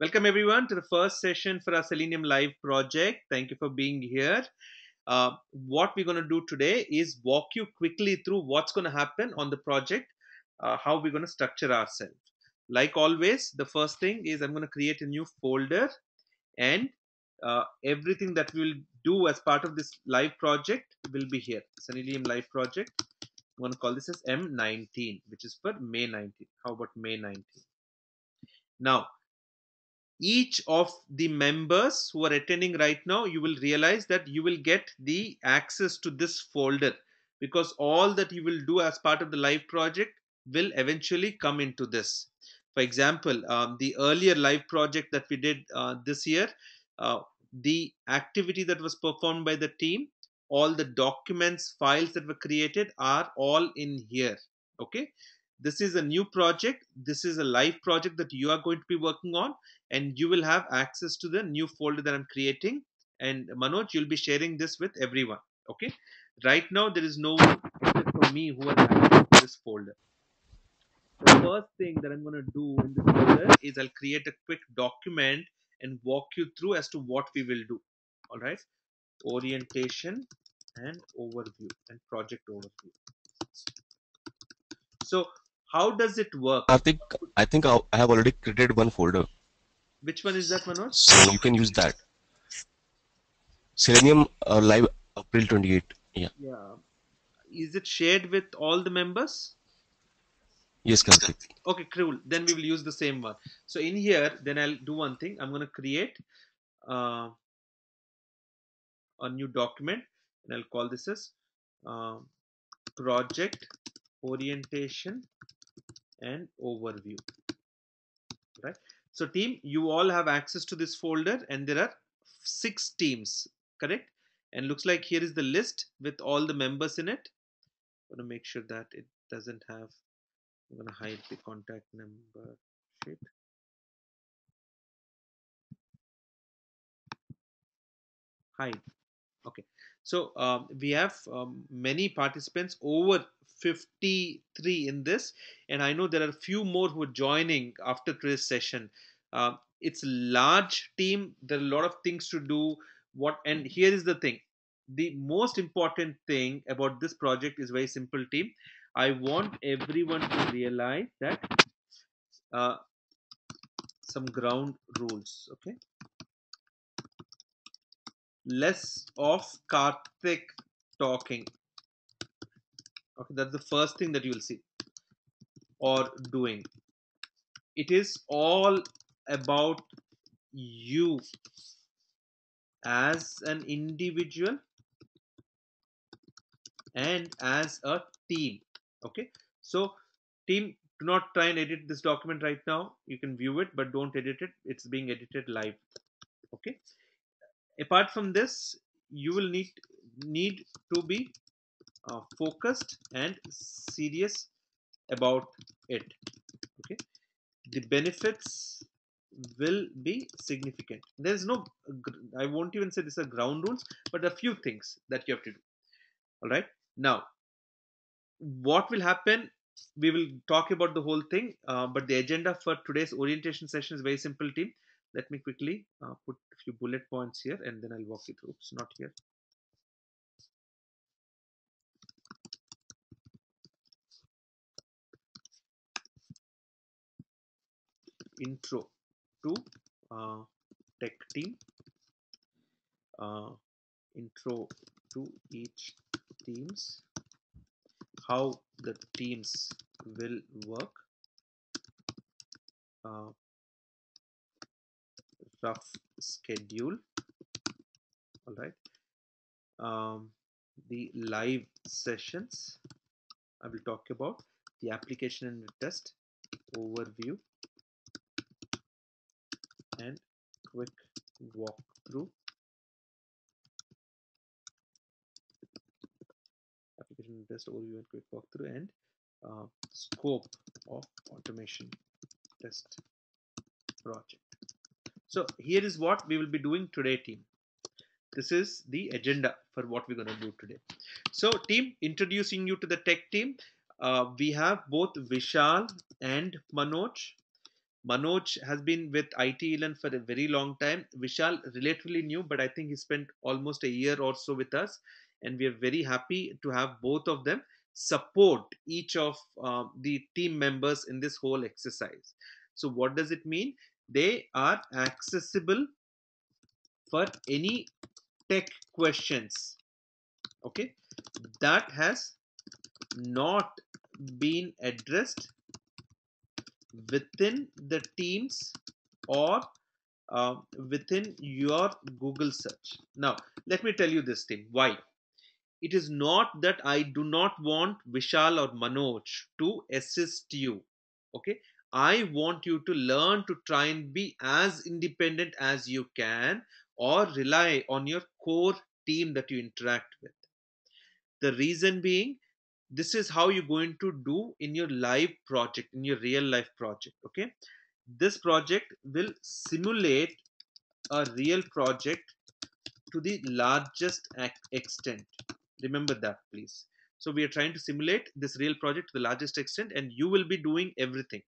Welcome everyone to the first session for our Selenium Live project. Thank you for being here. What we're going to do today is walk you quickly through what's going to happen on the project, how we're going to structure ourselves. Like always, the first thing is I'm going to create a new folder, and everything that we'll do as part of this live project will be here. Selenium Live project. I'm going to call this as M19, which is for May 19th. How about May 19th? Now, each of the members who are attending right now, you will realize that you will get the access to this folder, because all that you will do as part of the live project will eventually come into this. For example, the earlier live project that we did this year, uh, the activity that was performed by the team, all the documents, files that were created are all in here. Okay, this is a new project. This is a live project that you are going to be working on, and you will have access to the new folder that I'm creating. And Manoj, you'll be sharing this with everyone. Okay. Right now, there is no one except for me who has access to this folder. The first thing that I'm going to do in this folder is I'll create a quick document and walk you through as to what we will do. All right. Orientation and overview and project overview. So, how does it work? I have already created one folder, Which one is that, Manoj? so you can use that. Selenium Live April 28. Yeah. Yeah. Is it shared with all the members? Yes, Karthik. Okay, cool. Then we will use the same one. So in here, then I'll do one thing. I'm going to create uh, a new document, and I'll call this as uh, project orientation and overview. Right. So team, you all have access to this folder, and there are 6 teams, correct? And looks like here is the list with all the members in it. I'm going to make sure that it doesn't have. I'm going to hide the contact number. Shit. Hide. Okay, so we have many participants, over 53 in this, and I know there are a few more who are joining after today's session. It's a large team. There are a lot of things to do. And here is the thing: the most important thing about this project is very simple, team. I want everyone to realize that uh, some ground rules. Okay, less of Karthik talking. Okay, that's the first thing that you will see or doing. It is all about you as an individual and as a team. Okay, so team, do not try and edit this document right now. You can view it, but don't edit it. It's being edited live. Okay, apart from this, you will need to be focused and serious about it. Okay, the benefits will be significant. There's no, I won't even say these are ground rules, but a few things that you have to do. All right. Now, what will happen? We will talk about the whole thing, but the agenda for today's orientation session is very simple, team. Let me quickly put a few bullet points here, and then I'll walk you through. It's not here. Intro to uh, tech team. Uh, intro to each teams, how the teams will work, uh, rough schedule. All right. The live sessions, I will talk about the application and the test overview and quick walkthrough. Application and test overview and quick walkthrough, and scope of automation test project. So here is what we will be doing today, team. This is the agenda for what we're going to do today. So team, introducing you to the tech team, we have both Vishal and Manoj. Manoj has been with IT Elan for a very long time. Vishal, relatively new, but I think he spent almost a year or so with us. And we are very happy to have both of them support each of the team members in this whole exercise. So, what does it mean? They are accessible for any tech questions, okay, that has not been addressed within the teams or within your Google search. Now, let me tell you this thing. Why? It is not that I do not want Vishal or Manoj to assist you. Okay. I want you to learn to try and be as independent as you can or rely on your core team that you interact with. The reason being, this is how you're going to do in your live project, in your real life project. Okay. This project will simulate a real project to the largest extent. Remember that, please. So, we are trying to simulate this real project to the largest extent, and you will be doing everything.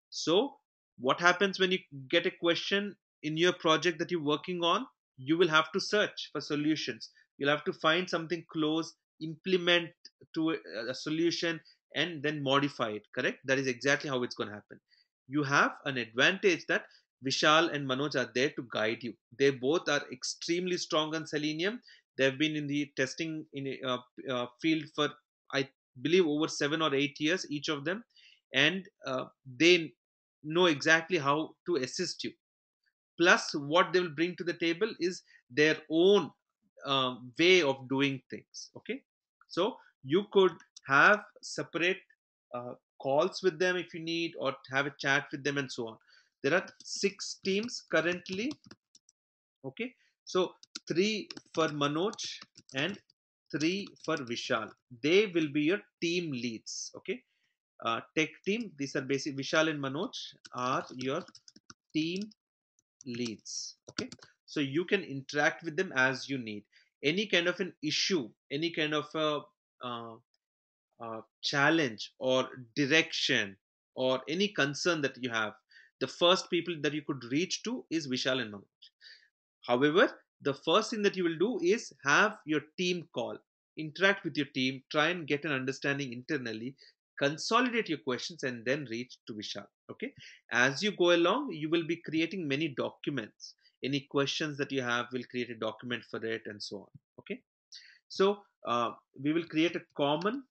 So, what happens when you get a question in your project that you're working on? You will have to search for solutions. You'll have to find something close, implement to a solution, and then modify it. Correct? That is exactly how it's going to happen. You have an advantage that Vishal and Manoj are there to guide you. They both are extremely strong on Selenium. They've been in the testing field for, I believe, over 7 or 8 years, each of them, and they know exactly how to assist you. Plus, what they will bring to the table is their own way of doing things. Okay, so you could have separate calls with them if you need, or have a chat with them, and so on. There are 6 teams currently. Okay, so 3 for Manoj and 3 for Vishal. They will be your team leads. Okay, tech team. These are basic. Vishal and Manoj are your team leads. Okay, so you can interact with them as you need. Any kind of an issue, any kind of a challenge or direction or any concern that you have, the first people that you could reach to is Vishal and Manoj. However, the first thing that you will do is have your team call, interact with your team, try and get an understanding internally, consolidate your questions, and then reach to Vishal. Okay. As you go along, you will be creating many documents. Any questions that you have, will create a document for it, and so on. Okay. So we will create a common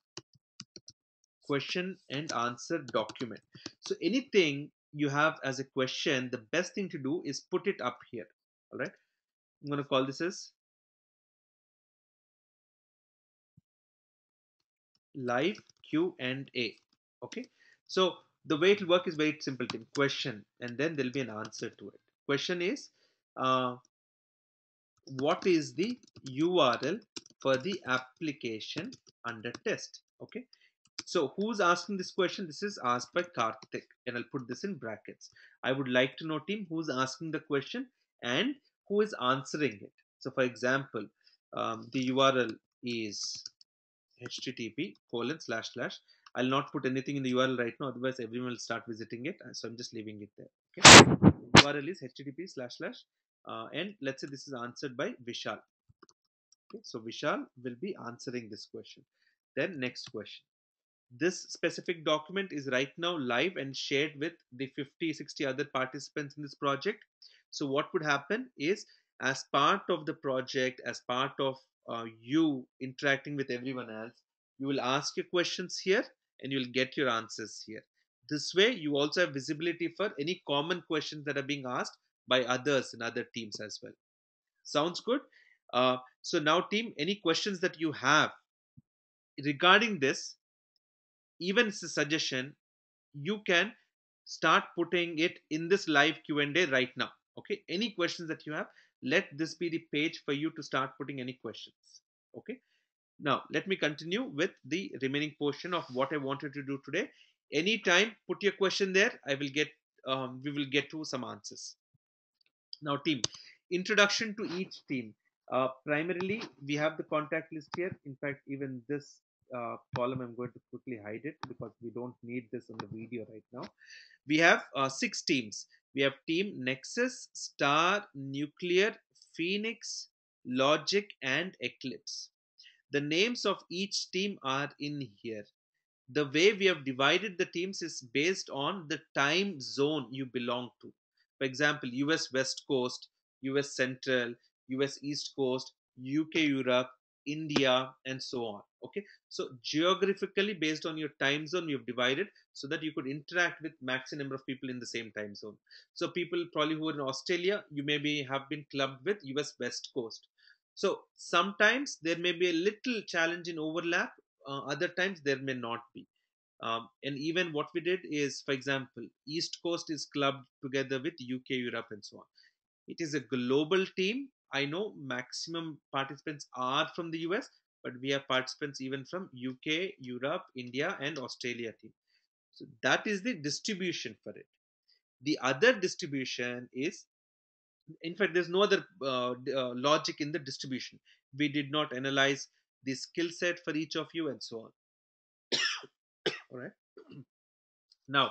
question and answer document. So anything you have as a question, the best thing to do is put it up here. All right. I'm going to call this as live Q&A. Okay, so the way it will work is very simple thing. Question, and then there'll be an answer to it. Question is, uh, what is the URL for the application under test? Okay, so who's asking this question? This is asked by Karthik, and I'll put this in brackets. I would like to know, team, who's asking the question and who is answering it. So for example, the URL is http:// I'll not put anything in the URL right now, otherwise everyone will start visiting it. So I'm just leaving it there. Okay. URL is http:// and let's say this is answered by Vishal. Okay. So Vishal will be answering this question. Then next question. This specific document is right now live and shared with the 50-60 other participants in this project. So what would happen is, as part of the project, as part of you interacting with everyone else, you will ask your questions here and you'll get your answers here. This way you also have visibility for any common questions that are being asked by others in other teams as well. Sounds good? So now, team, any questions that you have regarding this, even as a suggestion, you can start putting it in this live Q&A right now. Okay, any questions that you have, let this be the page for you to start putting any questions. Okay, now let me continue with the remaining portion of what I wanted to do today. Anytime put your question there, I will get we will get to some answers. Now, team, introduction to each team. Primarily we have the contact list here. In fact, even this column, I'm going to quickly hide it because we don't need this on the video right now. We have six teams. We have Team Nexus, Star, Nuclear, Phoenix, Logic, and Eclipse. The names of each team are in here. The way we have divided the teams is based on the time zone you belong to. For example, US West Coast, US Central, US East Coast, UK Europe, India, and so on. Okay, so geographically based on your time zone, you've divided so that you could interact with maximum number of people in the same time zone. So people probably who are in Australia, you maybe have been clubbed with US West Coast. So sometimes there may be a little challenge in overlap, other times there may not be. And even what we did is, for example, East Coast is clubbed together with UK, Europe, and so on. It is a global team. I know maximum participants are from the US, but we have participants even from UK, Europe, India, and Australia team. So that is the distribution for it. The other distribution is, in fact, there's no other logic in the distribution. We did not analyze the skill set for each of you and so on. All right. Now,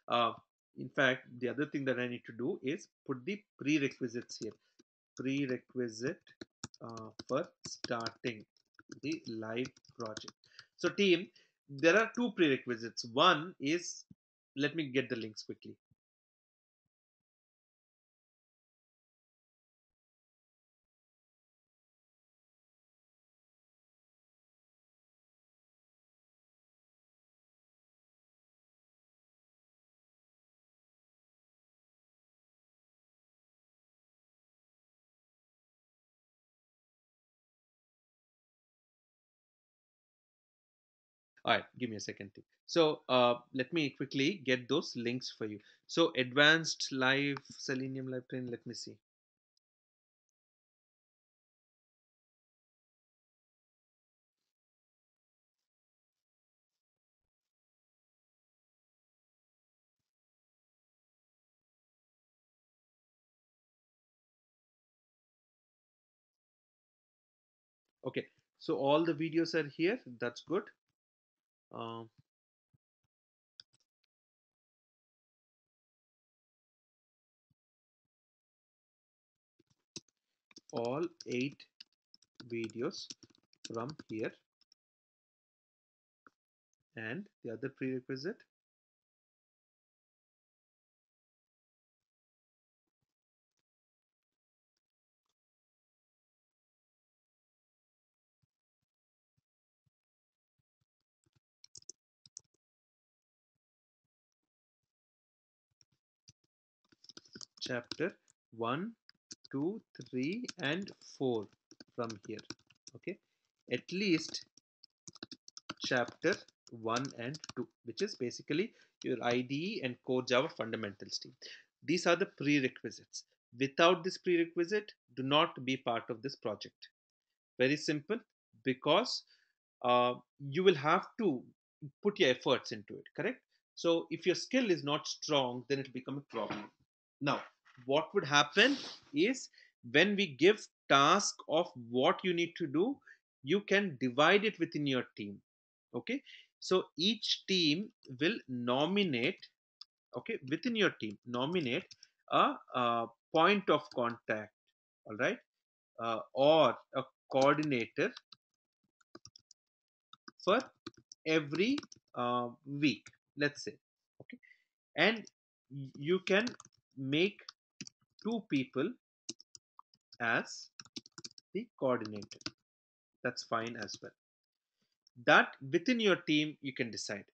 uh, in fact, the other thing that I need to do is put the prerequisites here. Prerequisite for starting the live project. So, team, there are two prerequisites. One is, let me get the links quickly. All right, give me a second. So, let me quickly get those links for you. So, advanced live Selenium live training. Let me see. Okay, so all the videos are here. That's good. Um, all 8 videos from here. And the other prerequisite, chapter 1, 2, 3, and 4 from here. Okay, at least chapter 1 and 2, which is basically your IDE and core Java fundamentals team. These are the prerequisites. Without this prerequisite, do not be part of this project. Very simple, because you will have to put your efforts into it, correct? So if your skill is not strong, then it will become a problem. Now, what would happen is, when we give task of what you need to do, you can divide it within your team. Okay, so each team will nominate, okay, within your team nominate a point of contact, all right, or a coordinator for every week, let's say. Okay, and you can make 2 people as the coordinator. That's fine as well. That within your team you can decide.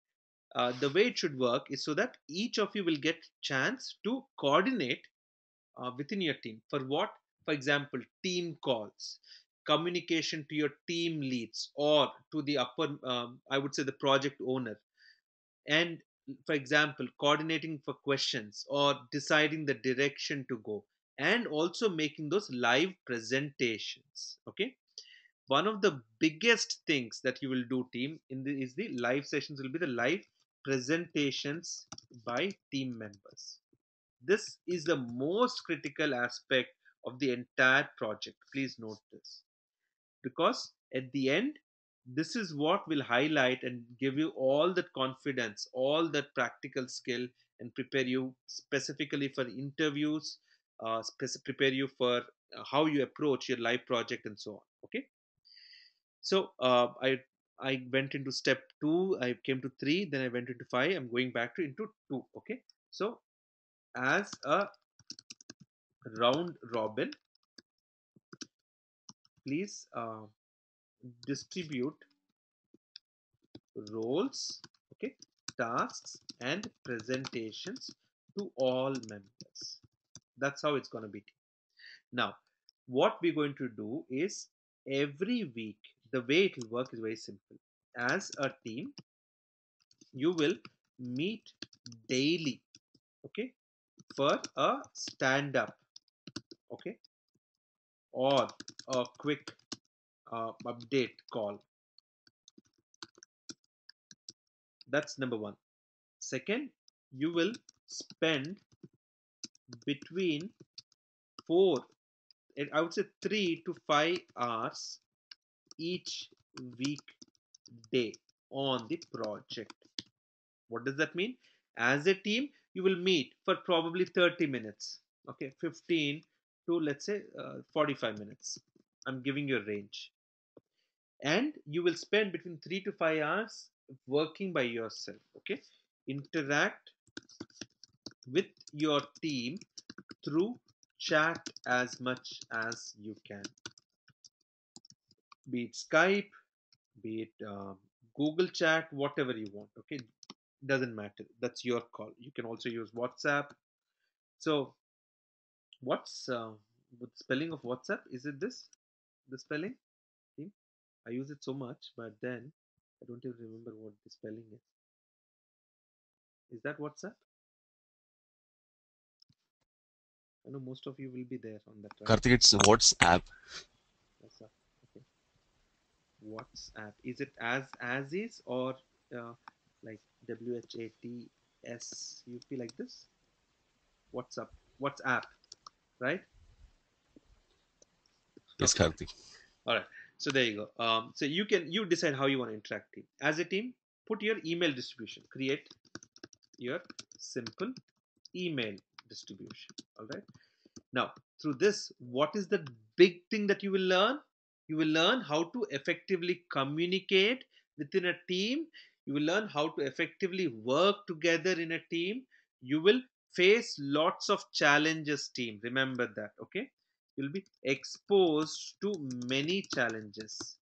The way it should work is so that each of you will get chance to coordinate within your team. For what? For example, team calls, communication to your team leads or to the upper, I would say, the project owner, and for example, coordinating for questions or deciding the direction to go, and also making those live presentations. Okay, one of the biggest things that you will do, team, is the live sessions will be the live presentations by team members. This is the most critical aspect of the entire project. Please note this, because at the end, This is what will highlight and give you all that confidence, all that practical skill, and prepare you specifically for interviews, prepare you for how you approach your life project and so on. Okay. So I went into step 2, I came to 3, then I went into 5, I'm going back to into 2. Okay. So as a round robin, please distribute roles, okay, tasks and presentations to all members. That's how it's going to be. Now what we're going to do is, every week the way it will work is very simple. As a team, you will meet daily, okay, for a stand up, okay, or a quick update call. That's number one. Second, you will spend between 4, I would say 3 to 5 hours each weekday on the project. What does that mean? As a team, you will meet for probably 30 minutes, okay, 15 to let's say 45 minutes. I'm giving you a range. And you will spend between 3 to 5 hours working by yourself, okay? Interact with your team through chat as much as you can, be it Skype, be it Google Chat, whatever you want. Okay, doesn't matter. That's your call. You can also use WhatsApp. So, what's the spelling of WhatsApp? Is it this? The spelling? See? I use it so much, but then I don't even remember what the spelling is. Is that WhatsApp? I know most of you will be there on that, right? Karthik, it's WhatsApp. WhatsApp. Okay. WhatsApp. Is it as is, or uh, like WHATSUP like this? WhatsApp. WhatsApp, right? Yes, Okay. Karthik. All right. So there you go. So you decide how you want to interact team. As a team, put your email distribution. Create your simple email distribution. All right. Now, through this, what is the big thing that you will learn? You will learn how to effectively communicate within a team. You will learn how to effectively work together in a team. You will face lots of challenges, team. Remember that, okay? You'll be exposed to many challenges,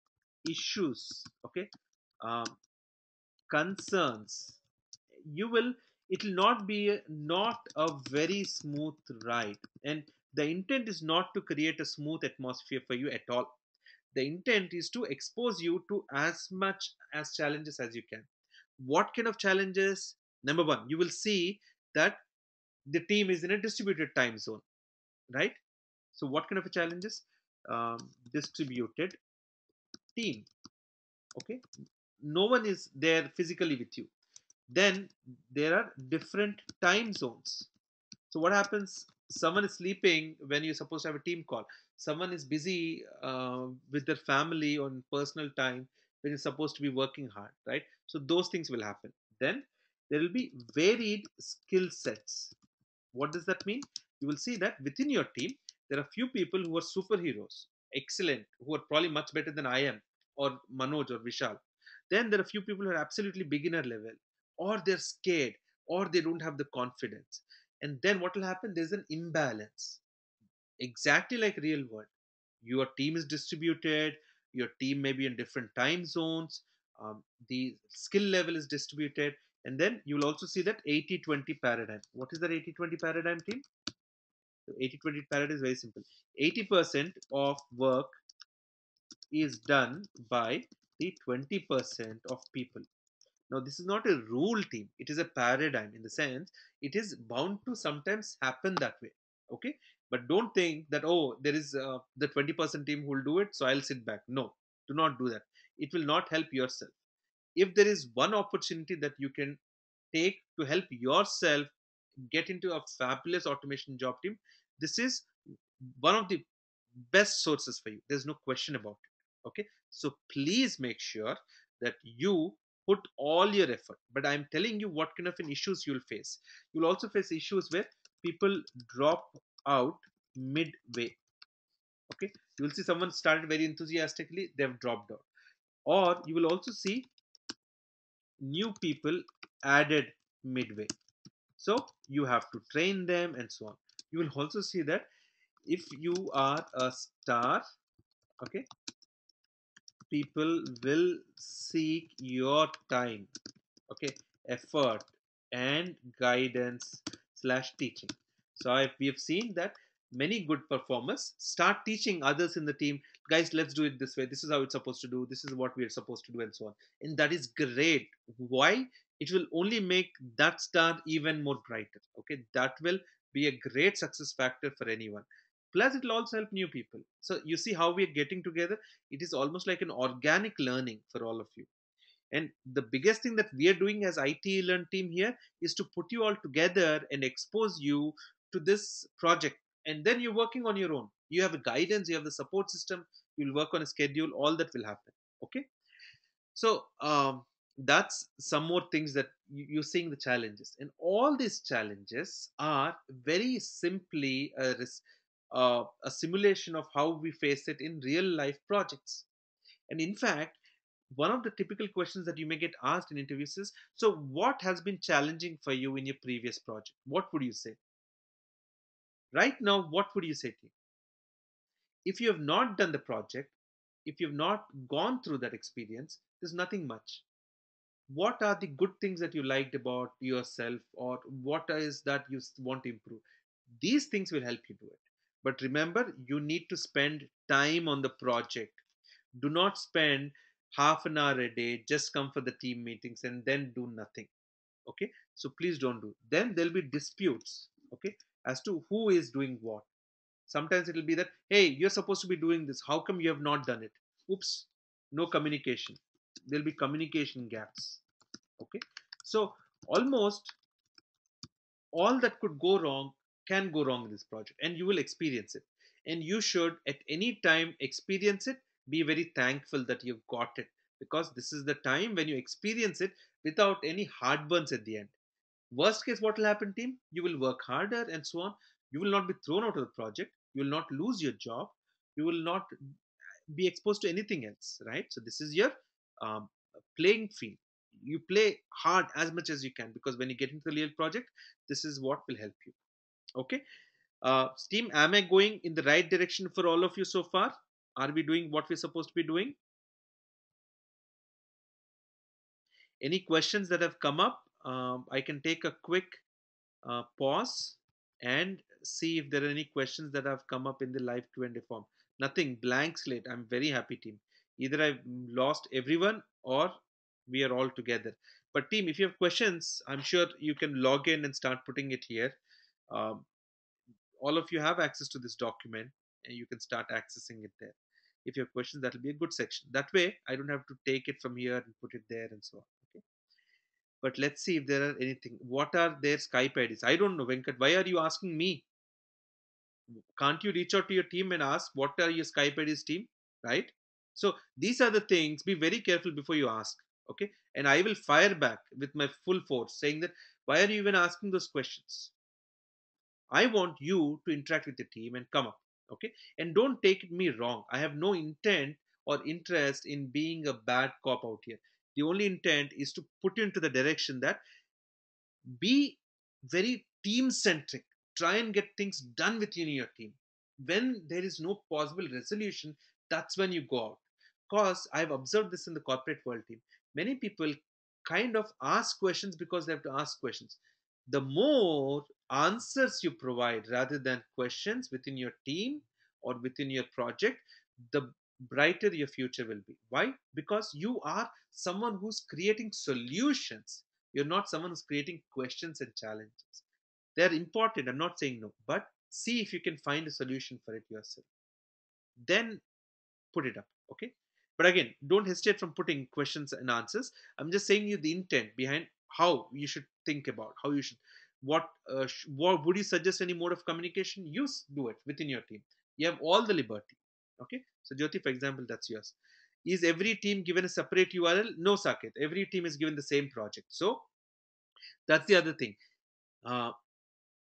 issues, okay? Um, Concerns. You will, it will not be not a very smooth ride, and the intent is not to create a smooth atmosphere for you at all. The intent is to expose you to as much as challenges as you can. What kind of challenges? Number one, you will see that the team is in a distributed time zone, right? So what kind of a challenges? Distributed team, okay, no one is there physically with you. Then there are different time zones. So what happens? Someone is sleeping when you're supposed to have a team call. Someone is busy with their family on personal time when you're supposed to be working hard, right? So those things will happen. Then there will be varied skill sets. What does that mean? You will see that within your team, there are few people who are superheroes, excellent, who are probably much better than I am, or Manoj or Vishal. Then there are few people who are absolutely beginner level, or they're scared, or they don't have the confidence. And then what will happen? There's an imbalance, exactly like real world. Your team is distributed, your team may be in different time zones, the skill level is distributed. And then you'll also see that 80-20 paradigm. What is that 80-20 paradigm, team? The 80-20 paradigm is very simple. 80% of work is done by the 20% of people. Now, this is not a rule, team. It is a paradigm, in the sense it is bound to sometimes happen that way. Okay, but don't think that, oh, there is the 20% team who will do it, so I'll sit back. No, do not do that. It will not help yourself. If there is one opportunity that you can take to help yourself get into a fabulous automation job, team, this is one of the best sources for you. There's no question about it. Okay, So please make sure that you put all your effort. But I'm telling you what kind of an issues you'll face. You'll also face issues where people drop out midway. Okay, you will see someone started very enthusiastically, they've dropped out. Or you will also see new people added midway. So you have to train them and so on. You will also see that if you are a star, okay, people will seek your time, okay, effort and guidance slash teaching. So we have seen that many good performers start teaching others in the team, guys, let's do it this way, this is how it's supposed to do, this is what we are supposed to do, and so on. And that is great. Why? It will only make that star even more brighter. Okay, that will be a great success factor for anyone. Plus it will also help new people. So you see how we are getting together. It is almost like an organic learning for all of you. And the biggest thing that we are doing as IT Learn team here is to put you all together and expose you to this project. And then you're working on your own. You have a guidance, you have the support system, you'll work on a schedule, all that will happen. Okay. So that's some more things that you're seeing the challenges. And all these challenges are very simply a simulation of how we face it in real life projects. And in fact, one of the typical questions that you may get asked in interviews is, so what has been challenging for you in your previous project? What would you say? Right now, what would you say to you? If you have not done the project, if you've not gone through that experience, there's nothing much. What are the good things that you liked about yourself, or what is that you want to improve? These things will help you do it. But remember, you need to spend time on the project. Do not spend half an hour a day, just come for the team meetings and then do nothing. Okay, so please don't do. Then there'll be disputes, okay, as to who is doing what. Sometimes it'll be that, hey, you're supposed to be doing this, how come you have not done it? Oops, no communication. There'll be communication gaps. Okay, so almost all that could go wrong can go wrong in this project, and you will experience it. And you should at any time experience it. Be very thankful that you've got it, because this is the time when you experience it without any heartburns at the end. Worst case, what will happen, team? You will work harder and so on. You will not be thrown out of the project. You will not lose your job. You will not be exposed to anything else, right? So this is your um, playing field. You play hard as much as you can, because when you get into the real project, this is what will help you. Okay, team, am I going in the right direction for all of you so far? Are we doing what we're supposed to be doing? Any questions that have come up? I can take a quick pause and see if there are any questions that have come up in the live Q&A form. Nothing, blank slate. I'm very happy, team. Either I've lost everyone or we are all together. But team, if you have questions, I'm sure you can log in and start putting it here. Um, all of you have access to this document and you can start accessing it there. If you have questions, that will be a good section. That way, I don't have to take it from here and put it there and so on. Okay. But let's see if there are anything. What are their Skype IDs? I don't know, Venkat. Why are you asking me? Can't you reach out to your team and ask what are your Skype IDs, team? Right? So these are the things. Be very careful before you ask. Okay? And I will fire back with my full force saying that why are you even asking those questions? I want you to interact with the team and come up. Okay? And don't take me wrong. I have no intent or interest in being a bad cop out here. The only intent is to put you into the direction that be very team centric. Try and get things done within your team. When there is no possible resolution, that's when you go out. Because I've observed this in the corporate world, team. Many people kind of ask questions because they have to ask questions. The more answers you provide rather than questions within your team or within your project, the brighter your future will be. Why? Because you are someone who's creating solutions. You're not someone who's creating questions and challenges. They're important. I'm not saying no, but see if you can find a solution for it yourself. Then put it up. Okay. But again, don't hesitate from putting questions and answers. I'm just saying you the intent behind how you should think about how you should. What would you suggest any mode of communication? Use do it within your team. You have all the liberty. Okay. So Jyoti, for example, that's yours. Is every team given a separate URL? No, Saket. Every team is given the same project. So that's the other thing. Uh,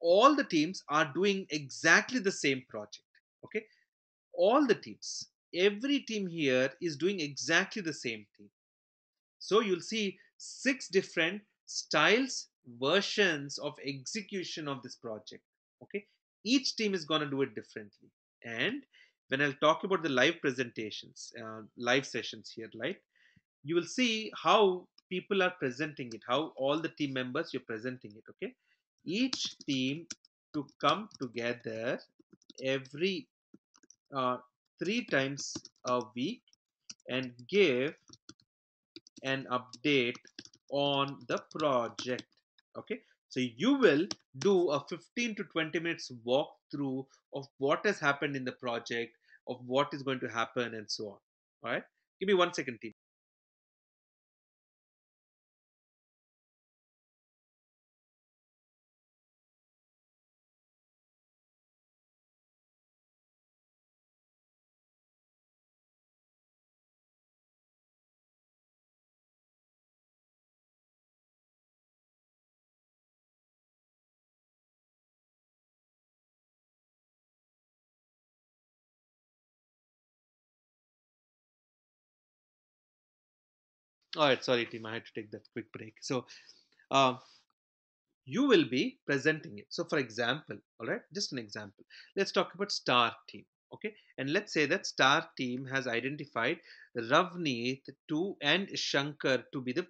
all the teams are doing exactly the same project. Okay, all the teams, every team here is doing exactly the same thing. So you'll see six different styles, versions of execution of this project. Okay, each team is going to do it differently. And when I'll talk about the live presentations, live sessions here, right, you will see how people are presenting it, how all the team members you're presenting it. Okay, each team to come together every uh, 3 times a week and give an update on the project. Okay, so you will do a 15 to 20 minutes walkthrough of what has happened in the project, of what is going to happen, and so on. All right, give me 1 second, team. All right, sorry, team, I had to take that quick break. So uh, you will be presenting it. So, for example, all right, just an example. Let's talk about Star Team. Okay, and let's say that Star Team has identified Ravneet to and Shankar to be the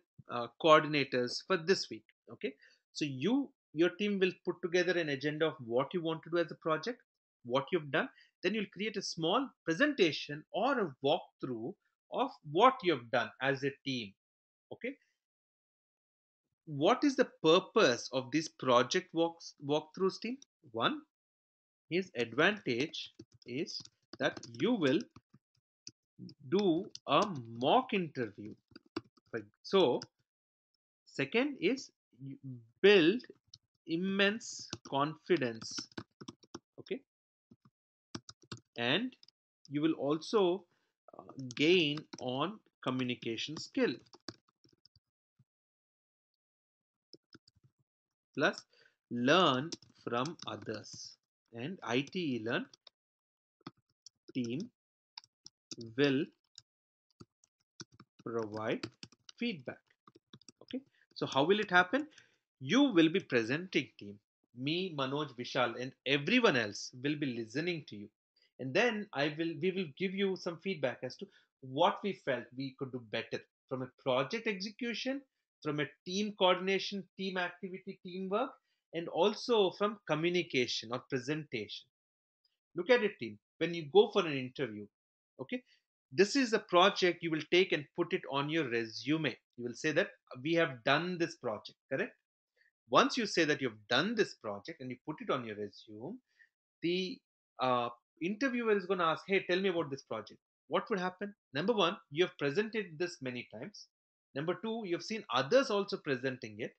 coordinators for this week. Okay, so your team will put together an agenda of what you want to do as a project, what you've done. Then you'll create a small presentation or a walkthrough of what you've done as a team. Okay, what is the purpose of this project walkthroughs, team? One, his advantage is that you will do a mock interview. So second is you build immense confidence. Okay, and you will also gain on communication skill, plus learn from others. And IT learn team will provide feedback. Okay, so how will it happen? You will be presenting, team, me, Manoj, Vishal, and everyone else will be listening to you, and then we will give you some feedback as to what we felt we could do better from a project execution, from a team coordination, team activity, teamwork, and also from communication or presentation. Look at it, team. When you go for an interview, okay, this is a project you will take and put it on your resume. You will say that we have done this project, correct? Once you say that you've done this project and you put it on your resume, the uh, interviewer is going to ask, hey, tell me about this project. What would happen? Number one, you have presented this many times. Number two, you've seen others also presenting it,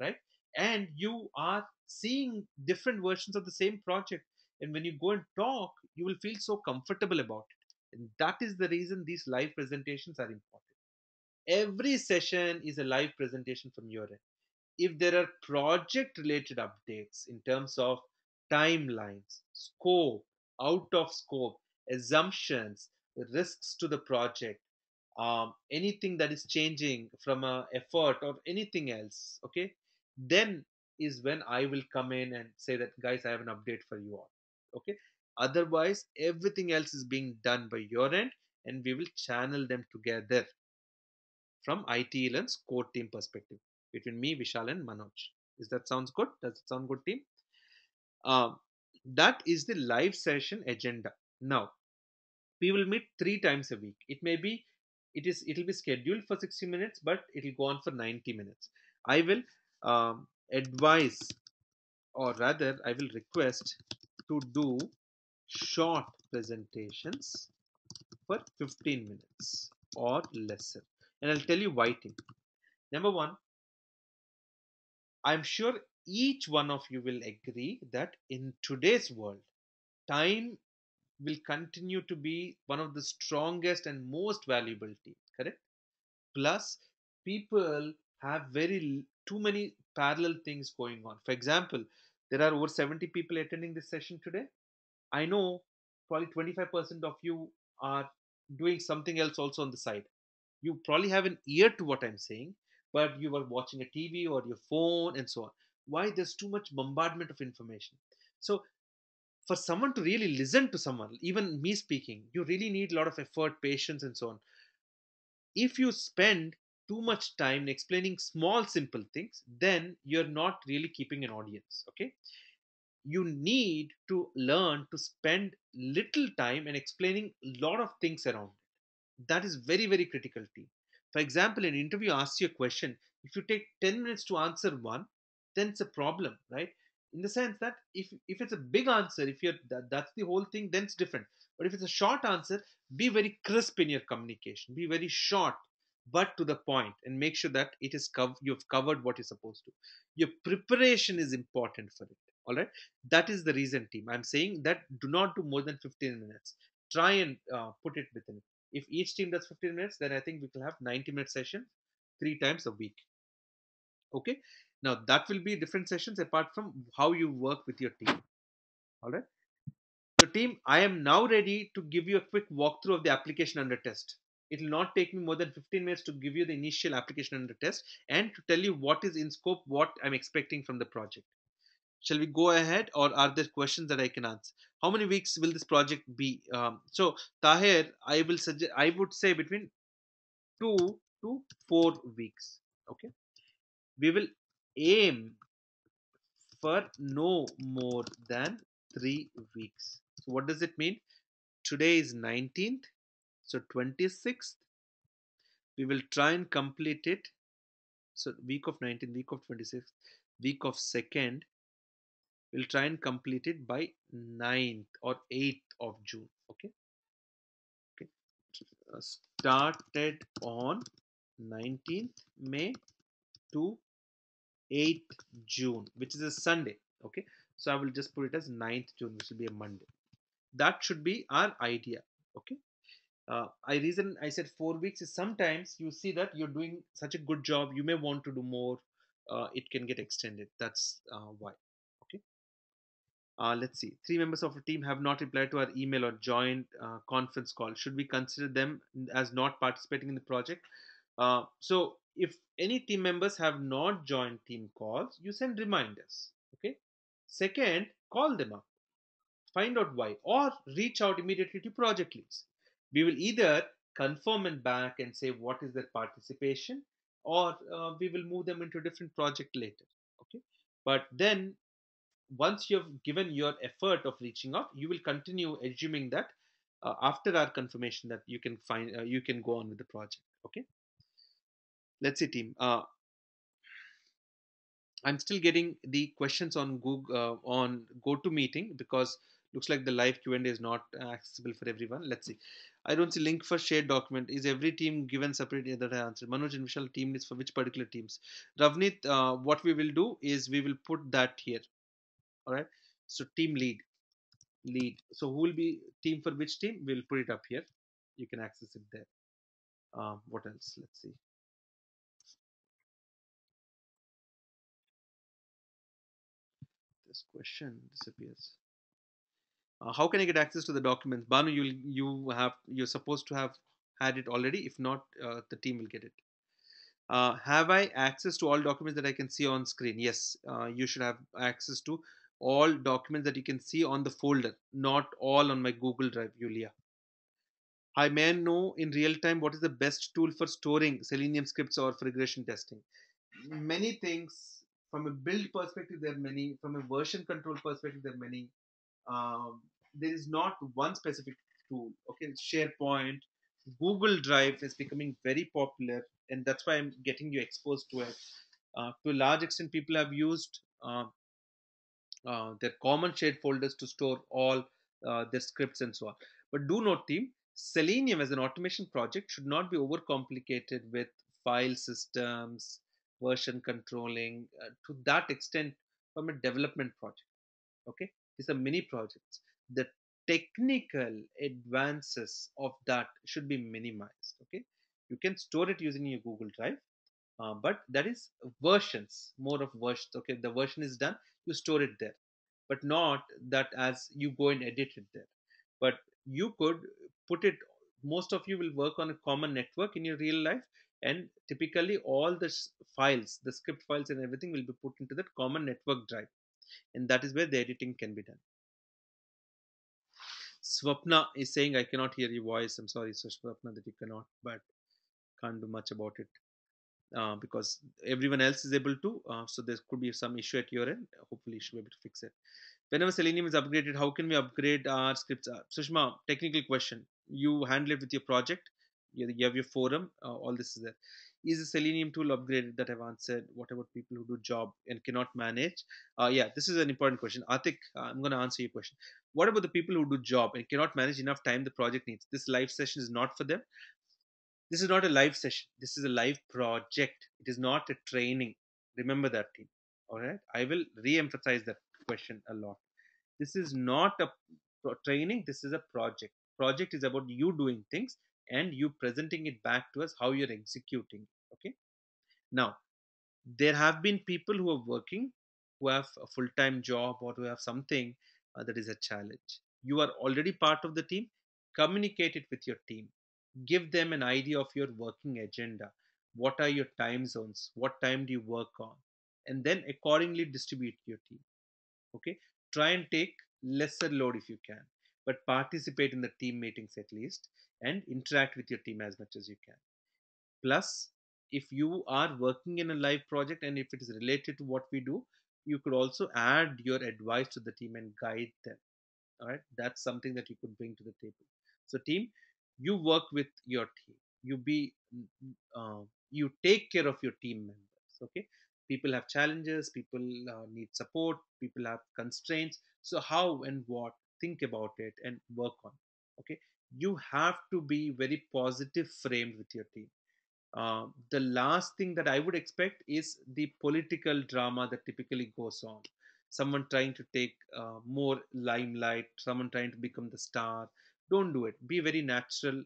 right? And you are seeing different versions of the same project. And when you go and talk, you will feel so comfortable about it. And that is the reason these live presentations are important. Every session is a live presentation from your end. If there are project related updates in terms of timelines, scope, out of scope, assumptions, risks to the project, anything that is changing from a effort or anything else, okay, then is when I will come in and say that, guys, I have an update for you all. Okay, otherwise everything else is being done by your end, and we will channel them together from ITLN's core team perspective between me, Vishal, and Manoj. Is that sounds good? Does it sound good, team? Um, that is the live session agenda. Now we will meet 3 times a week. It'll be scheduled for 60 minutes, but it'll go on for 90 minutes. I will advise, or rather, I will request to do short presentations for 15 minutes or lesser. And I'll tell you why, team. Number one, I'm sure each one of you will agree that in today's world, time will continue to be one of the strongest and most valuable team. Correct? Plus, people have too many parallel things going on. For example, there are over 70 people attending this session today. I know probably 25% of you are doing something else also on the side. You probably have an ear to what I'm saying, but you are watching a TV or your phone and so on. Why? There's too much bombardment of information. So for someone to really listen to someone, even me speaking, you really need a lot of effort, patience, and so on. If you spend too much time explaining small, simple things, then you're not really keeping an audience. Okay, you need to learn to spend little time and explaining a lot of things around. That is very, very critical team. For example, an interview asks you a question. If you take 10 minutes to answer one, then it's a problem, right? In the sense that if it's a big answer, if you're that's the whole thing, then it's different. But if it's a short answer, be very crisp in your communication, be very short but to the point, and make sure that you've covered what you're supposed to. Your preparation is important for it. All right, that is the reason, team, I'm saying that do not do more than 15 minutes. Try and put it within. If each team does 15 minutes, then I think we can have 90-minute sessions 3 times a week. Okay. Now that will be different sessions apart from how you work with your team. All right. So, team, I am now ready to give you a quick walkthrough of the application under test. It will not take me more than 15 minutes to give you the initial application under test and to tell you what is in scope, what I'm expecting from the project. Shall we go ahead, or are there questions that I can answer? How many weeks will this project be? Tahir, I would say between 2 to 4 weeks. Okay, we will aim for no more than 3 weeks. So what does it mean? Today is 19th, so 26th we will try and complete it. So week of 19th, week of 26th, week of 2nd, we'll try and complete it by 9th or 8th of June. Okay, okay. Started on 19th May to 8th June, which is a Sunday. Okay, so I will just put it as 9th June, which will be a Monday. That should be our idea. Okay. I said 4 weeks is sometimes you see that you're doing such a good job, you may want to do more. It can get extended. That's why. Okay. Let's see. 3 members of a team have not replied to our email or joined conference call. Should we consider them as not participating in the project? So if any team members have not joined team calls, you send reminders. Okay. Second, call them up, find out why, or reach out immediately to project leads. We will either confirm and back and say what is their participation, or we will move them into a different project later. Okay, but then once you have given your effort of reaching out, you will continue assuming that after our confirmation that you can go on with the project. Okay, let's see, team. I'm still getting the questions on Google on GoToMeeting because looks like the live Q&A is not accessible for everyone. Let's see. I don't see link for shared document. Is every team given separate? That I answered. Manoj and Vishal team is for which particular teams? Ravnit, what we will do is we will put that here. All right. So team lead. So who will be team for which team? We'll put it up here. You can access it there. What else? Let's see. This question disappears. How can I get access to the documents? Banu, you're supposed to have had it already. If not, the team will get it. Have I access to all documents that I can see on screen? Yes, you should have access to all documents that you can see on the folder, not all on my Google Drive, Yulia. I may know in real time what is the best tool for storing Selenium scripts or for regression testing. Many things from a build perspective, there are many. From a version control perspective, there are many. There is not one specific tool. Okay, SharePoint, Google Drive is becoming very popular, and that's why I'm getting you exposed to it. To a large extent, people have used their common shared folders to store all their scripts and so on. But do note, team, Selenium as an automation project should not be overcomplicated with file systems, version controlling to that extent from a development project. Okay, these are mini projects. The technical advances of that should be minimized. Okay, you can store it using your Google Drive, but that is versions, more of versions. Okay, the version is done, you store it there, but not that as you go and edit it there. But you could put it, most of you will work on a common network in your real life, and typically all the files, the script files and everything will be put into that common network drive, and that is where the editing can be done. Swapna is saying, I cannot hear your voice. I'm sorry, so Swapna, that you cannot, but can't do much about it, because everyone else is able to. So there could be some issue at your end. Hopefully, you should be able to fix it. Whenever Selenium is upgraded, how can we upgrade our scripts? Sushma, technical question. You handle it with your project. You have your forum. All this is there. Is the Selenium tool upgraded? That I've answered. What about people who do job and cannot manage? Yeah, this is an important question. Atik, I'm going to answer your question. What about the people who do job and cannot manage enough time the project needs? This live session is not for them. This is not a live session. This is a live project. It is not a training. Remember that, team. All right. I will re-emphasize that question a lot. This is not a training. This is a project. Project is about you doing things and you presenting it back to us how you're executing. Okay. Now, there have been people who are working, who have a full-time job or who have something that is a challenge. You are already part of the team. Communicate it with your team, give them an idea of your working agenda. What are your time zones? What time do you work on? And then accordingly distribute your team. Okay, try and take lesser load if you can, but participate in the team meetings at least, and interact with your team as much as you can. Plus, if you are working in a live project and if it is related to what we do, you could also add your advice to the team and guide them. All right, that's something that you could bring to the table. So team, you work with your team, you be you take care of your team members. Okay, people have challenges, people need support, people have constraints. So how and what, think about it and work on. Okay, you have to be very positive framed with your team. The last thing that I would expect is the political drama that typically goes on. Someone trying to take more limelight, someone trying to become the star. Don't do it. Be very natural,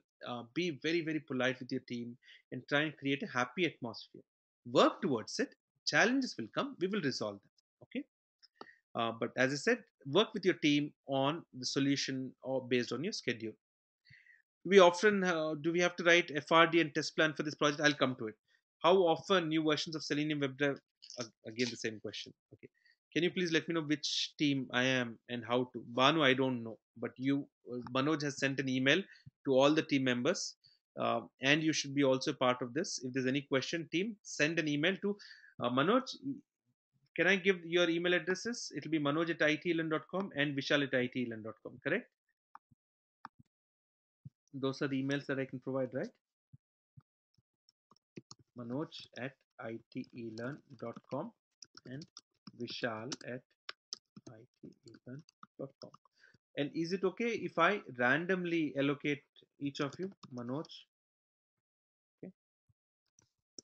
be very, very polite with your team, and try and create a happy atmosphere. Work towards it. Challenges will come, we will resolve them. Okay. But as I said, work with your team on the solution or based on your schedule. We often do we have to write FRD and test plan for this project? I'll come to it. How often new versions of Selenium WebDrive? Again, the same question. Okay. Can you please let me know which team I am and how to? Banu, I don't know, but Manoj has sent an email to all the team members, and you should be also part of this. If there's any question, team, send an email to Manoj. Can I give your email addresses? It'll be manoj at itlan.com and vishal at itlan.com. Correct? Those are the emails that I can provide, right? Manoj at itelearn.com and Vishal at itelearn.com. And is it okay if I randomly allocate each of you, Manoj, okay,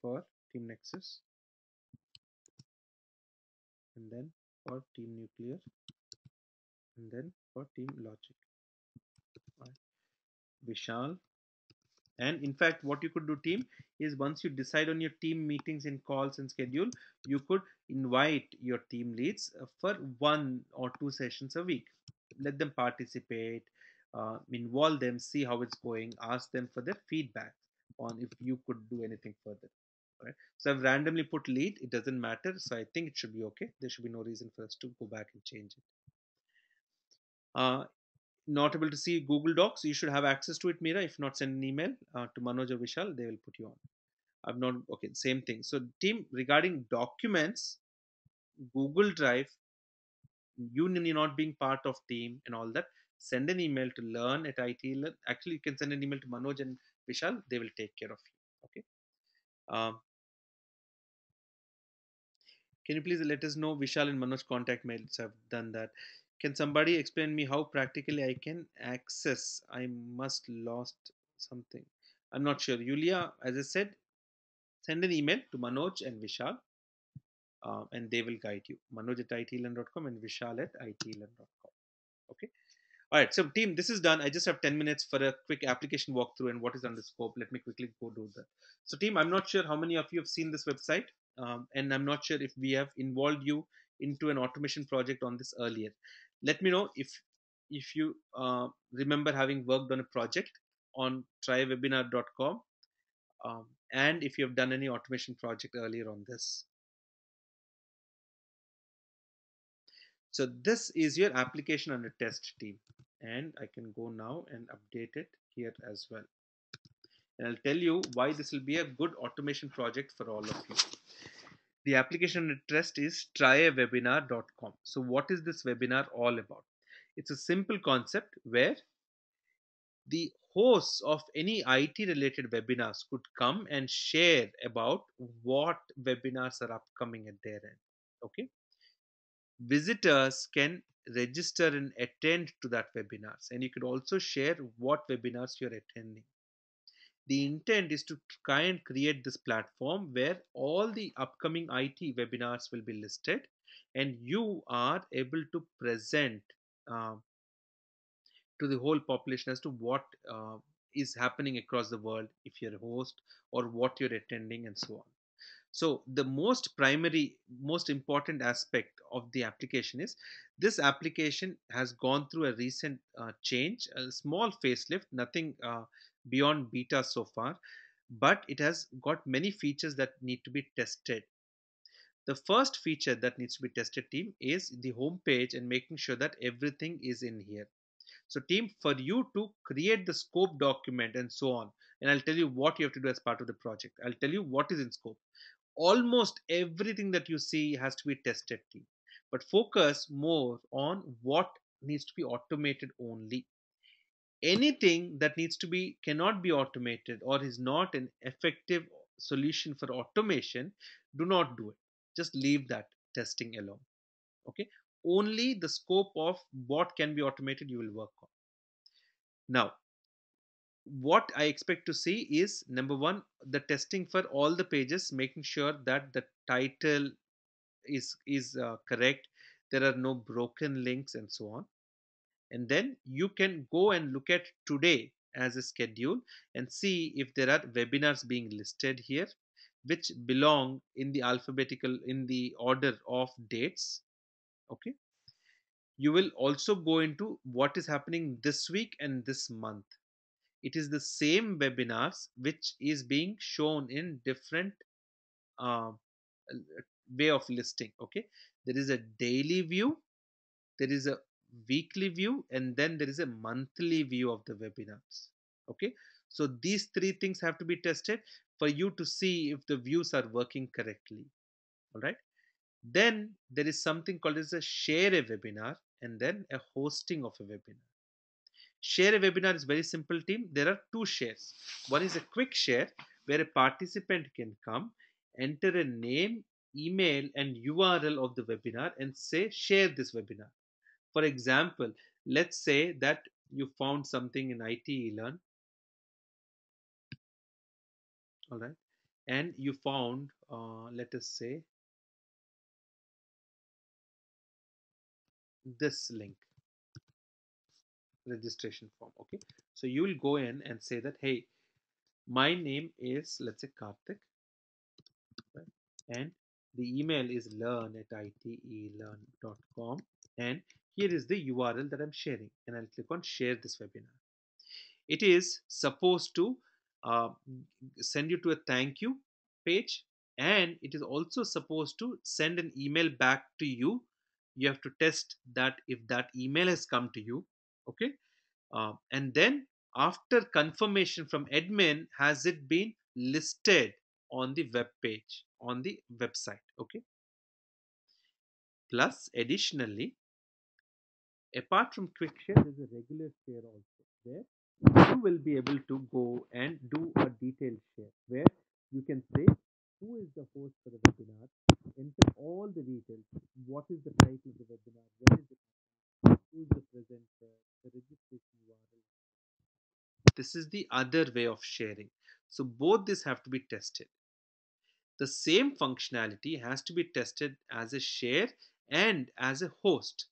for Team Nexus, and then for Team Nuclear, and then for Team Logic? Right. Vishal. And in fact, what you could do, team, is once you decide on your team meetings and calls and schedule, you could invite your team leads for 1 or 2 sessions a week. Let them participate, involve them, see how it's going, ask them for their feedback on if you could do anything further. Right? So I've randomly put lead, it doesn't matter. So I think it should be okay. There should be no reason for us to go back and change it. Not able to see Google Docs, you should have access to it, Mira. If not, send an email to Manoj or Vishal, they will put you on. I've not, okay, same thing. So, team, regarding documents, Google Drive, you not being part of team and all that, send an email to learn at IT. Actually, you can send an email to Manoj and Vishal, they will take care of you. Okay. Um, can you please let us know Vishal and Manoj contact mails? Have done that. Can somebody explain me how practically I can access? I must lost something. I'm not sure. Yulia, as I said, send an email to Manoj and Vishal, and they will guide you. Manoj at itlan.com and Vishal at itlan.com. Okay. All right, so team, this is done. I just have 10 minutes for a quick application walkthrough and what is under scope. Let me quickly go do that. So team, I'm not sure how many of you have seen this website, and I'm not sure if we have involved you into an automation project on this earlier. Let me know if you remember having worked on a project on trywebinar.com, and if you have done any automation project earlier on this. So this is your application under test, team, and I can go now and update it here as well. And I'll tell you why this will be a good automation project for all of you. The application under test is tryawebinar.com. So what is this webinar all about? It's a simple concept where the hosts of any IT related webinars could come and share about what webinars are upcoming at their end. Okay, visitors can register and attend to that webinars, and you could also share what webinars you're attending. The intent is to try and create this platform where all the upcoming IT webinars will be listed, and you are able to present uh, to the whole population as to what is happening across the world if you're a host, or what you're attending, and so on. So the most important aspect of the application is this application has gone through a recent change, a small facelift, nothing beyond beta so far, but it has got many features that need to be tested. The first feature that needs to be tested, team, is the home page and making sure that everything is in here. So team, for you to create the scope document and so on, and I'll tell you what you have to do as part of the project. I'll tell you what is in scope. Almost everything that you see has to be tested, team, but focus more on what needs to be automated only. Anything that needs to be cannot be automated or is not an effective solution for automation, do not do it. Just leave that testing alone. Okay, only the scope of what can be automated you will work on. Now, what I expect to see is, number one, the testing for all the pages, making sure that the title is correct, there are no broken links and so on. And then you can go and look at today as a schedule and see if there are webinars being listed here which belong in the alphabetical, in the order of dates. Okay, you will also go into what is happening this week and this month. It is the same webinars which is being shown in different uh, way of listing. Okay, there is a daily view, there is a weekly view, and then there is a monthly view of the webinars. Okay, so these three things have to be tested for you to see if the views are working correctly. All right, then there is something called as a share a webinar, and then a hosting of a webinar. Share a webinar is very simple, team. There are two shares. One is a quick share where a participant can come, enter a name, email, and URL of the webinar and say, share this webinar. For example, let's say that you found something in IT Learn, all right, and you found, let us say, this link, registration form. Okay, so you will go in and say that, hey, my name is, let's say, Karthik, right? And the email is learn at itelearn.com, and here is the URL that I'm sharing, and I'll click on share this webinar. It is supposed to uh, send you to a thank you page, and it is also supposed to send an email back to you. You have to test that if that email has come to you. Okay, and then after confirmation from admin, has it been listed on the web page, on the website. Okay, plus additionally, apart from quick share, there's a regular share also, where you will be able to go and do a detailed share where you can say who is the host for the webinar, enter all the details, what is the title of the webinar, when is it, who is the presenter, the registration URL. This is the other way of sharing. So both these have to be tested. The same functionality has to be tested as a share and as a host.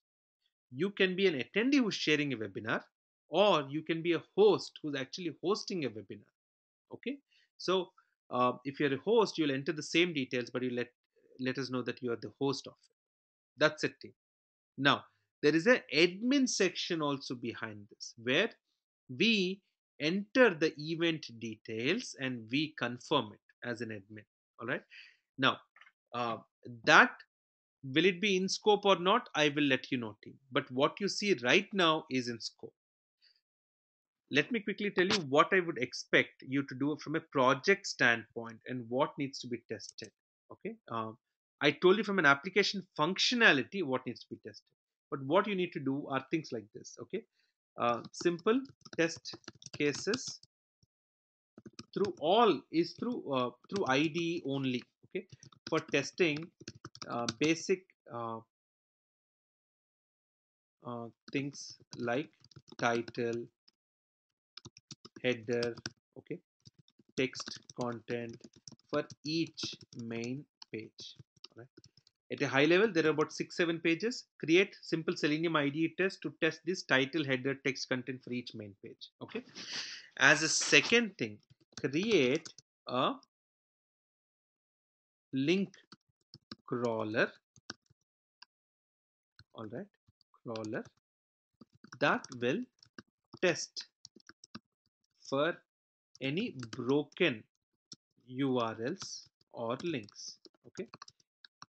You can be an attendee who's sharing a webinar, or you can be a host who's actually hosting a webinar. Okay, so if you're a host, you'll enter the same details, but you let us know that you are the host of it. That's it, team. Now, there is an admin section also behind this where we enter the event details and we confirm it as an admin. All right. Now, uh, that will it be in scope or not? I will let you know, team. But what you see right now is in scope. Let me quickly tell you what I would expect you to do from a project standpoint and what needs to be tested. Okay. I told you from an application functionality what needs to be tested. But what you need to do are things like this. Okay. Simple test cases through IDE only. Okay. For testing basic uh, things like title, header, okay, text content for each main page. Right. At a high level, there are about 6-7 pages. Create simple Selenium IDE test to test this title, header, text content for each main page. Okay. As a second thing, create a link crawler. All right, crawler that will test for any broken URLs or links. Okay,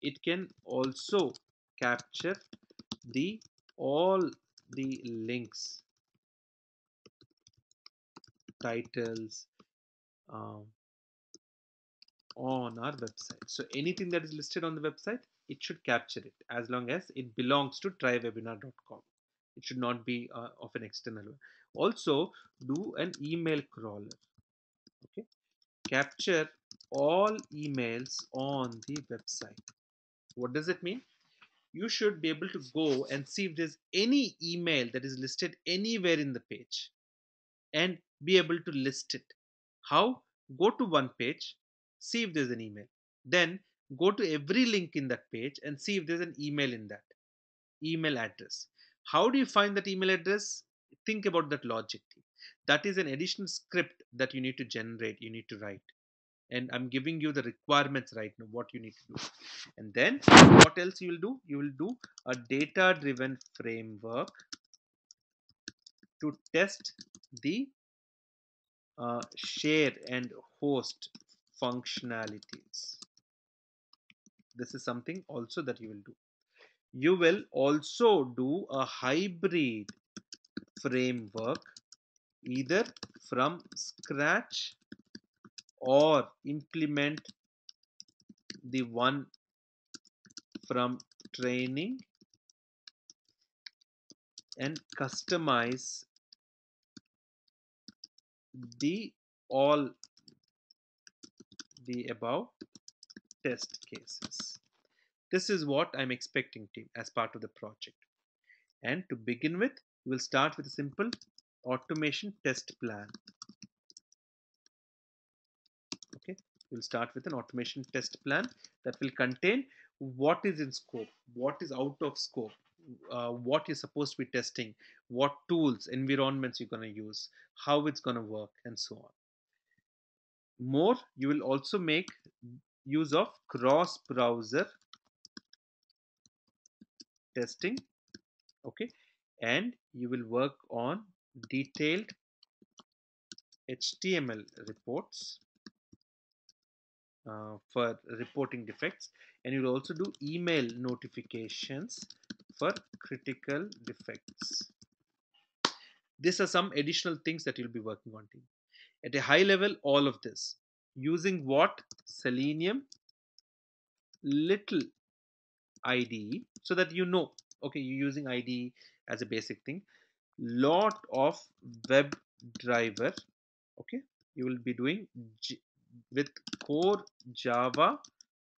it can also capture the all the links, titles um, on our website. So anything that is listed on the website, it should capture it as long as it belongs to trywebinar.com. It should not be of an external one. Also, do an email crawler. Okay, capture all emails on the website. What does it mean? You should be able to go and see if there's any email that is listed anywhere in the page and be able to list it. How? Go to one page, see if there's an email. Then go to every link in that page and see if there's an email in that email address. How do you find that email address? Think about that logic. That is an additional script that you need to generate, you need to write. And I'm giving you the requirements right now, what you need to do. And then what else you will do? You will do a data driven framework to test the share and host functionalities. This is something also that you will do. You will also do a hybrid framework either from scratch or implement the one from training and customize the all the above test cases. This is what I'm expecting, team, as part of the project. And to begin with, we'll start with a simple automation test plan. Okay, we'll start with an automation test plan that will contain what is in scope, what is out of scope, what you're supposed to be testing, what tools, environments you're going to use, how it's going to work, and so on. More, you will also make use of cross browser testing. Okay, and you will work on detailed HTML reports for reporting defects, and you'll also do email notifications for critical defects. These are some additional things that you'll be working on, team. At a high level, all of this using what? Selenium little IDE, so that you know, okay, you're using IDE as a basic thing. Lot of web driver. Okay, you will be doing with core Java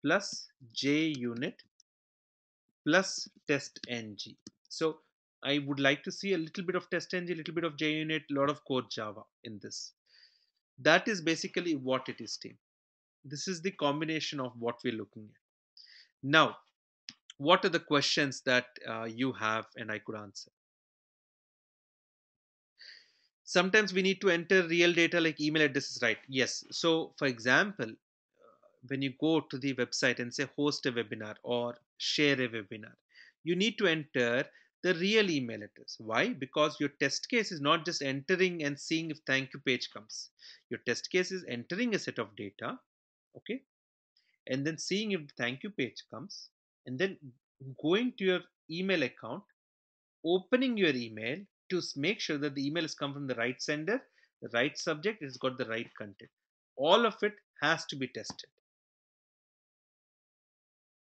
plus JUnit plus testng. So I would like to see a little bit of testng, a little bit of JUnit, a lot of core Java in this. That is basically what it is, team. This is the combination of what we're looking at. Now, What are the questions that you have and I could answer? Sometimes we need to enter real data like email addresses, right? Yes. So for example, when you go to the website and say host a webinar or share a webinar, you need to enter the real email address. Why? Because your test case is not just entering and seeing if thank you page comes. Your test case is entering a set of data, okay, and then seeing if the thank you page comes, and then going to your email account, opening your email to make sure that the email has come from the right sender, the right subject, it's got the right content. All of it has to be tested.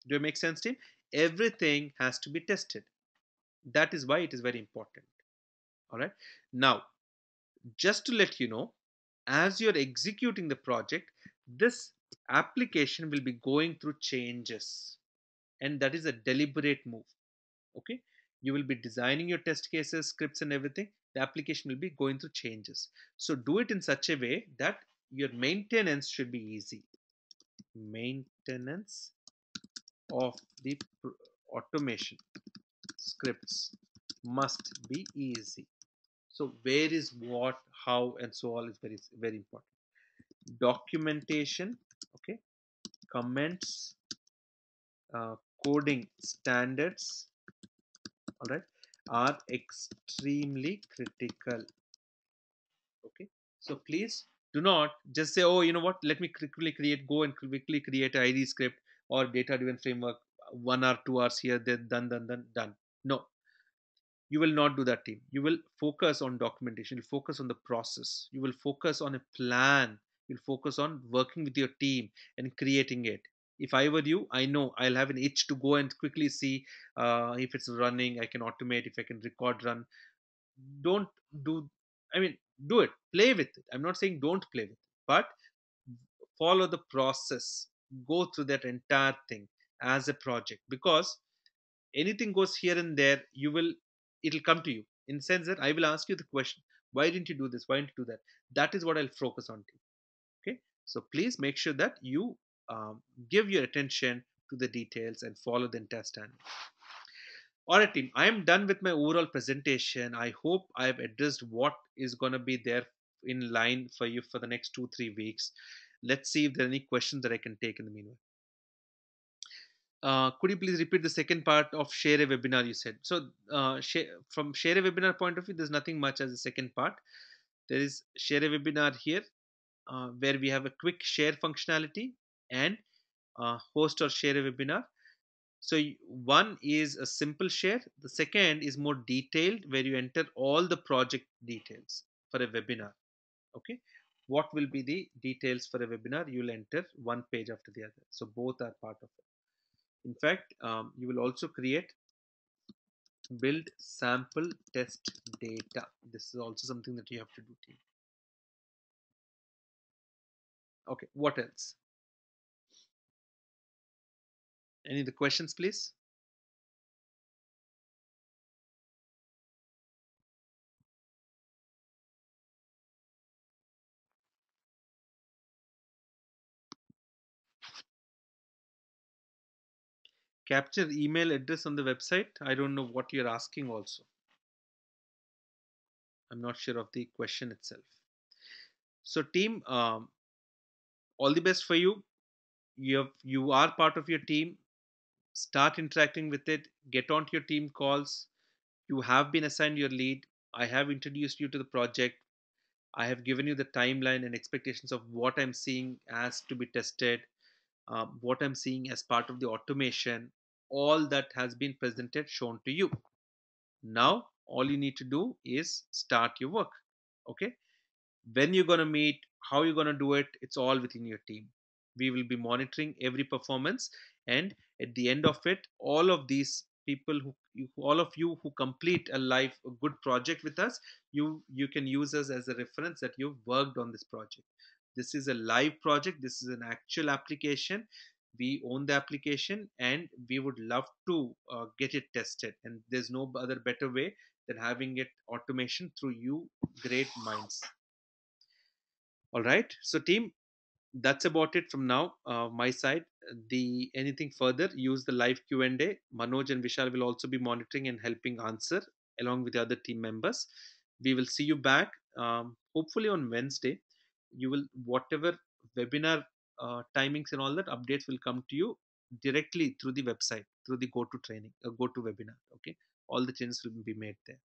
Do it make sense, team? Everything has to be tested. That is why it is very important. All right. Now, just to let you know, as you're executing the project, this application will be going through changes, and that is a deliberate move. Okay. You will be designing your test cases, scripts, and everything. The application will be going through changes. So, do it in such a way that your maintenance should be easy. Maintenance of the automation scripts must be easy. So where is what, how, and so on is very very important. Documentation, okay, comments, coding standards, all right, are extremely critical. Okay, so please do not just say, oh, you know what, let me quickly create, go and quickly create a ID script or data driven framework, 1 hour, 2 hours here, there, done. No, you will not do that, team. You will focus on documentation, you'll focus on the process, you will focus on a plan, you'll focus on working with your team and creating it. If I were you, I know I'll have an itch to go and quickly see if it's running, I can automate, if I can record run. Don't do, I mean, do it, play with it. I'm not saying don't play with it, but follow the process, go through that entire thing as a project, because anything goes here and there, you will, it'll come to you in the sense that I will ask you the question, why didn't you do this, why didn't you do that. That is what I'll focus on to. Okay, so please make sure that you give your attention to the details and follow the entire standard. All right, team, I am done with my overall presentation. I hope I've addressed what is going to be there in line for you for the next 2 3 weeks. Let's see if there are any questions that I can take in the meanwhile. Could you please repeat the second part of share a webinar you said? So, from share a webinar point of view, there's nothing much as a second part. There is share a webinar here, where we have a quick share functionality and host or share a webinar. So, one is a simple share. The second is more detailed, where you enter all the project details for a webinar. Okay. What will be the details for a webinar? You'll enter one page after the other. So, both are part of it. In fact, you will also create build sample test data. This is also something that you have to do, team. Okay, what else? Any other questions, please? Capture email address on the website. I don't know what you're asking also. I'm not sure of the question itself. So, team, all the best for you. You are part of your team. Start interacting with it. Get onto your team calls. You have been assigned your lead. I have introduced you to the project. I have given you the timeline and expectations of what I'm seeing as to be tested, what I'm seeing as part of the automation. All that has been presented, shown to you. Now, all you need to do is start your work. Okay, when you're going to meet, how you're going to do it, it's all within your team. We will be monitoring every performance, and at the end of it, all of these people all of you who complete a good project with us, you can use us as a reference that you've worked on this project. This is a live project, this is an actual application. We own the application, and we would love to get it tested, and there's no other better way than having it automation through you great minds. All right. So, team, that's about it from now, my side. the anything further, use the live Q&A. Manoj and Vishal will also be monitoring and helping answer along with the other team members. We will see you back hopefully on Wednesday. You will whatever webinar timings and all that updates will come to you directly through the website, through the go to training, go to webinar. Okay, all the changes will be made there.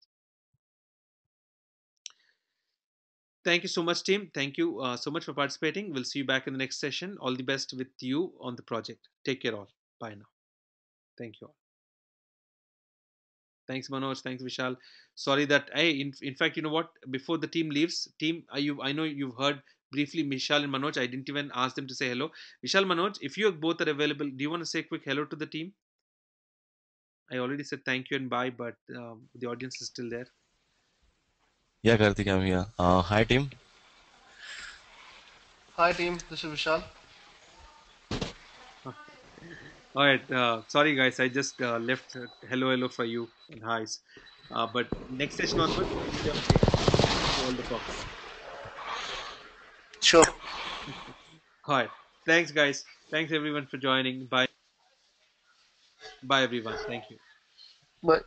Thank you so much, team. Thank you so much for participating. We'll see you back in the next session. All the best with you on the project. Take care, all. Bye now. Thank you all. Thanks, Manoj. Thanks, Vishal. Sorry that in fact, you know what? Before the team leaves, team, I know you've heard briefly Vishal and Manoj. I didn't even ask them to say hello. Vishal, Manoj, if you both are available, do you want to say a quick hello to the team? I already said thank you and bye, but the audience is still there. Yeah, Karthik, I'm here. Hi, team. Hi team, this is Vishal. All right. Sorry, guys. I just left hello, hello for you and highs. But next session onwards, we'll be on stage. We'll do all the talking. Sure. All right. Thanks, guys. Thanks, everyone, for joining. Bye. Bye, everyone. Thank you. Bye.